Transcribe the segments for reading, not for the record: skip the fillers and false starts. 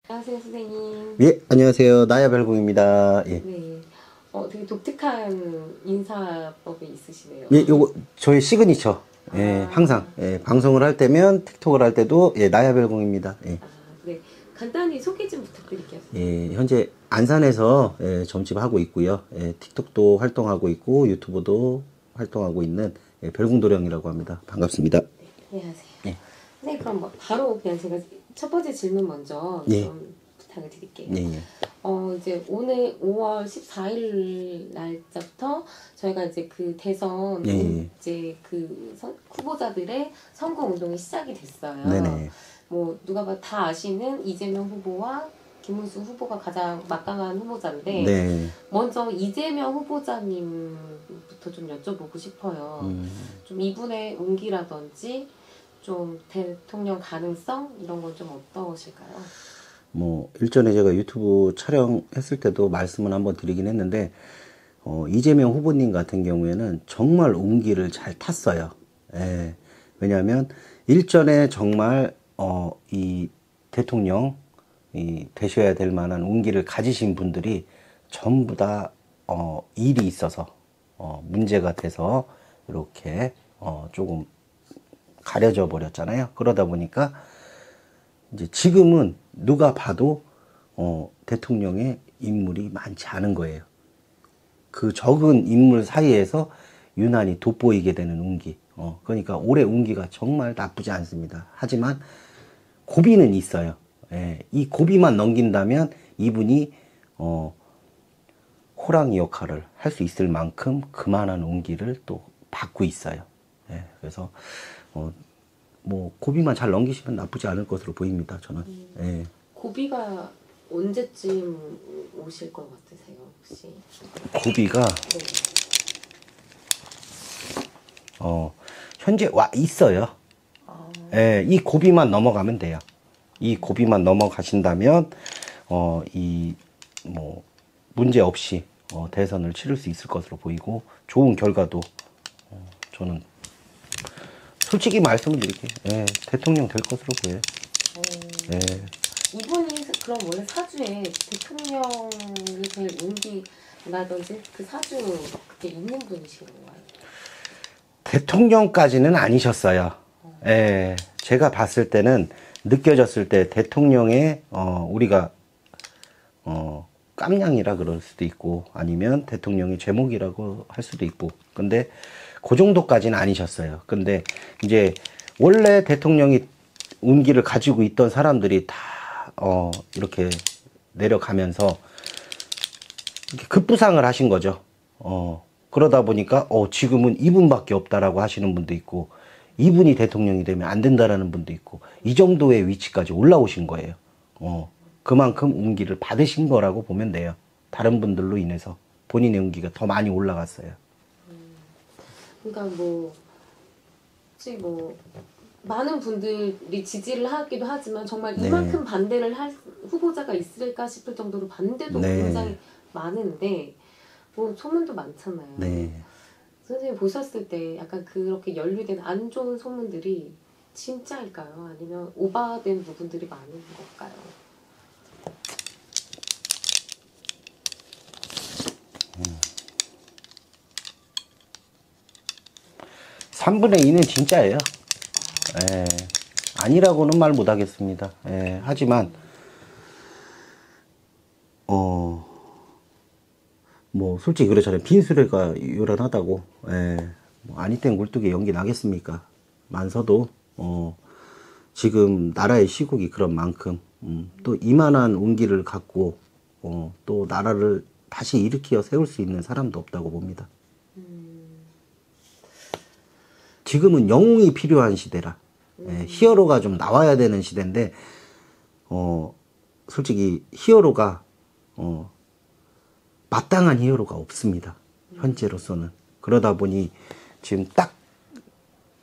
안녕하세요, 선생님. 예, 안녕하세요. 나야별공입니다. 예. 네. 되게 독특한 인사법이 있으시네요. 예, 요거 저희 시그니처. 예, 항상 아, 예, 방송을 할 때면 틱톡을 할 때도 예, 나야별공입니다. 예. 아, 네. 간단히 소개 좀 부탁드릴게요, 선생님. 예, 현재 안산에서 예, 점집 하고 있고요. 예, 틱톡도 활동하고 있고 유튜브도 활동하고 있는 예, 별궁도령이라고 합니다. 반갑습니다. 네, 안녕하세요. 예. 네, 그럼 뭐 바로 그냥 제가 첫 번째 질문 먼저 예. 좀 부탁을 드릴게요. 예, 예. 이제 오늘 5월 14일 날짜부터 저희가 이제 그 대선 예, 예. 이제 후보자들의 선거 운동이 시작이 됐어요. 네네. 뭐 누가 봐도 다 아시는 이재명 후보와 김문수 후보가 가장 막강한 후보자인데 네. 먼저 이재명 후보자님부터 좀 여쭤보고 싶어요. 좀 이분의 운기라든지 좀 대통령 가능성 이런 건 좀 어떠실까요? 뭐 일전에 제가 유튜브 촬영했을 때도 말씀을 한번 드리긴 했는데 이재명 후보님 같은 경우에는 정말 운기를 잘 탔어요. 예. 왜냐하면 일전에 정말 이 대통령 되셔야 될 만한 운기를 가지신 분들이 전부 다 일이 있어서 문제가 돼서 이렇게 조금 가려져 버렸잖아요. 그러다 보니까 이제 지금은 누가 봐도 대통령의 인물이 많지 않은 거예요. 그 적은 인물 사이에서 유난히 돋보이게 되는 운기. 그러니까 올해 운기가 정말 나쁘지 않습니다. 하지만 고비는 있어요. 예, 이 고비만 넘긴다면 이분이 호랑이 역할을 할 수 있을 만큼 그만한 운기를 또 받고 있어요. 예, 그래서 뭐 고비만 잘 넘기시면 나쁘지 않을 것으로 보입니다. 저는. 예. 고비가 언제쯤 오실 것 같으세요, 혹시? 고비가 네. 현재 와 있어요. 예, 이 고비만 넘어가면 돼요. 이 고비만 넘어가신다면 이 뭐 문제 없이 대선을 치를 수 있을 것으로 보이고 좋은 결과도 저는 솔직히 말씀을 드릴게요. 예, 대통령 될 것으로 보여요. 예. 이분이 그럼 원래 사주에 대통령이 될 운기라든지 그 사주 그게 있는 분이신 건가요? 대통령까지는 아니셨어요. 예, 제가 봤을 때는 느껴졌을 때 대통령의 우리가 깜냥이라 그럴 수도 있고 아니면 대통령의 제목이라고 할 수도 있고 근데 그 정도까지는 아니셨어요. 근데 이제 원래 대통령이 운기를 가지고 있던 사람들이 다 이렇게 내려가면서 이렇게 급부상을 하신 거죠. 그러다 보니까 지금은 이분밖에 없다라고 하시는 분도 있고 이분이 대통령이 되면 안 된다라는 분도 있고 이 정도의 위치까지 올라오신 거예요. 그만큼 운기를 받으신 거라고 보면 돼요. 다른 분들로 인해서 본인의 운기가 더 많이 올라갔어요. 그러니까 혹시 많은 분들이 지지를 하기도 하지만 정말 네. 이만큼 반대를 할 후보자가 있을까 싶을 정도로 반대도 네. 굉장히 많은데 소문도 많잖아요. 네. 선생님 보셨을 때 약간 그렇게 연루된 안 좋은 소문들이 진짜일까요? 아니면 오바된 부분들이 많은 걸까요? 3분의 2는 진짜예요. 예. 아니라고는 말 못하겠습니다. 예. 하지만 뭐 솔직히 그렇잖아요. 빈수레가 요란하다고. 예. 뭐 아니 땐 굴뚝에 연기 나겠습니까? 만서도 지금 나라의 시국이 그런 만큼 또 이만한 운기를 갖고 또 나라를 다시 일으켜 세울 수 있는 사람도 없다고 봅니다. 지금은 영웅이 필요한 시대라. 예, 히어로가 좀 나와야 되는 시대인데 솔직히 히어로가 마땅한 히어로가 없습니다. 현재로서는. 그러다 보니 지금 딱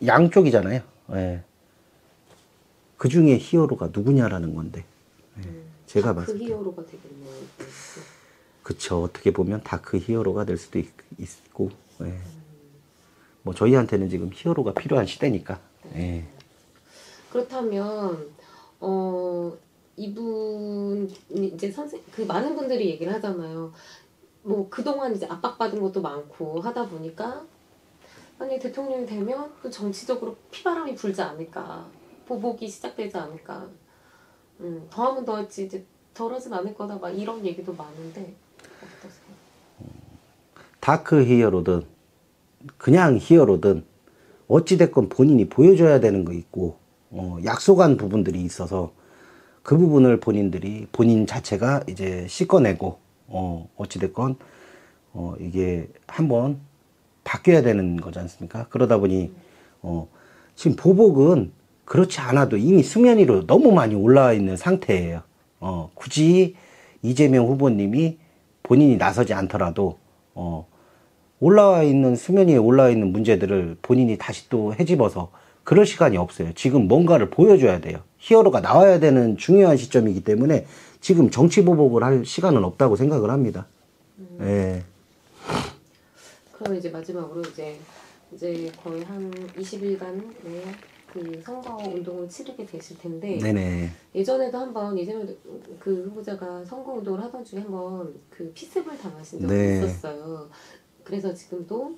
양쪽이잖아요. 예. 그 중에 히어로가 누구냐라는 건데. 예. 제가 봤을 그 때. 히어로가 되겠네요. 그쵸. 어떻게 보면 다 그 히어로가 될 수도 있고. 예. 뭐 저희한테는 지금 히어로가 필요한 시대니까. 예. 그렇다면 이분이 이제 그 많은 분들이 얘기를 하잖아요. 뭐 그동안 이제 압박받은 것도 많고 하다 보니까 만약에 대통령이 되면 또 정치적으로 피바람이 불지 않을까, 보복이 시작되지 않을까, 더하면 더할지 이제 덜하진 않을 거다, 막 이런 얘기도 많은데 어떠세요? 다크 히어로든 그냥 히어로든 어찌됐건 본인이 보여줘야 되는 거 있고 약속한 부분들이 있어서 그 부분을 본인 자체가 이제 씻어내고 어찌됐건 이게 한번 바뀌어야 되는 거지 않습니까? 그러다 보니 지금 보복은 그렇지 않아도 이미 수면 위로 너무 많이 올라와 있는 상태예요. 굳이 이재명 후보님이 본인이 나서지 않더라도 수면 위에 올라와 있는 문제들을 본인이 다시 또 헤집어서 그럴 시간이 없어요. 지금 뭔가를 보여줘야 돼요. 히어로가 나와야 되는 중요한 시점이기 때문에 지금 정치 보복을 할 시간은 없다고 생각을 합니다. 예. 그럼 이제 마지막으로 이제 거의 한 20일간 내에 그 선거 운동을 치르게 되실 텐데, 네네. 예전에도 한번 이재명 그 후보자가 선거 운동을 하던 중에 한번 그 피습을 당하신 적이 네. 있었어요. 그래서 지금도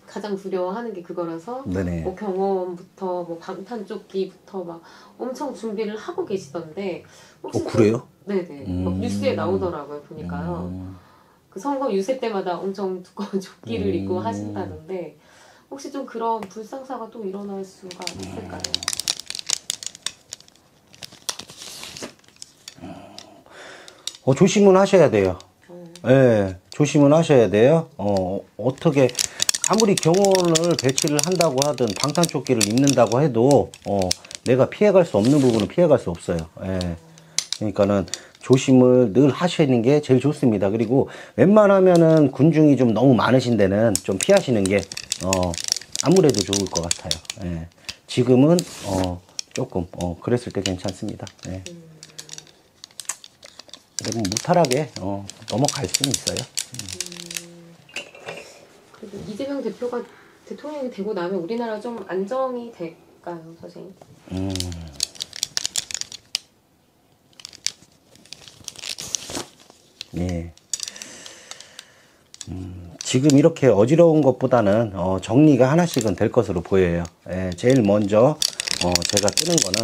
가장 두려워하는 게 그거라서 네네. 뭐 경호원부터 뭐 방탄조끼부터 막 엄청 준비를 하고 계시던데 혹시 그래요? 네네 막 뉴스에 나오더라고요 보니까요. 그 선거 유세 때마다 엄청 두꺼운 조끼를 입고 하신다는데 혹시 좀 그런 불상사가 또 일어날 수가 있을까요? 조심은 하셔야 돼요. 예, 조심은 하셔야 돼요. 어떻게, 아무리 경호원을 배치를 한다고 하든 방탄조끼를 입는다고 해도, 내가 피해갈 수 없는 부분은 피해갈 수 없어요. 예. 그러니까는 조심을 늘 하시는 게 제일 좋습니다. 그리고 웬만하면은 군중이 좀 너무 많으신 데는 좀 피하시는 게, 아무래도 좋을 것 같아요. 예. 지금은, 조금, 그랬을 때 괜찮습니다. 예. 근데 뭐 무탈하게 넘어갈 수는 있어요. 그리고 이재명 대표가 대통령이 되고 나면 우리나라 좀 안정이 될까요, 선생님? 예. 지금 이렇게 어지러운 것보다는 정리가 하나씩은 될 것으로 보여요. 예, 제일 먼저 제가 뜨는 거는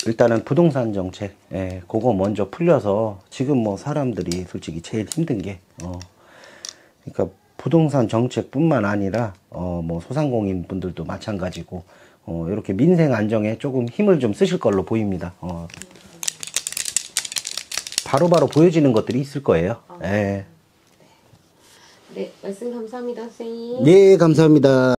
일단은 부동산 정책, 예, 그거 먼저 풀려서 지금 뭐 사람들이 솔직히 제일 힘든 게 그러니까 부동산 정책뿐만 아니라 뭐 소상공인 분들도 마찬가지고 이렇게 민생 안정에 조금 힘을 좀 쓰실 걸로 보입니다. 바로바로 보여지는 것들이 있을 거예요. 예. 네, 말씀 감사합니다, 선생님. 네, 감사합니다.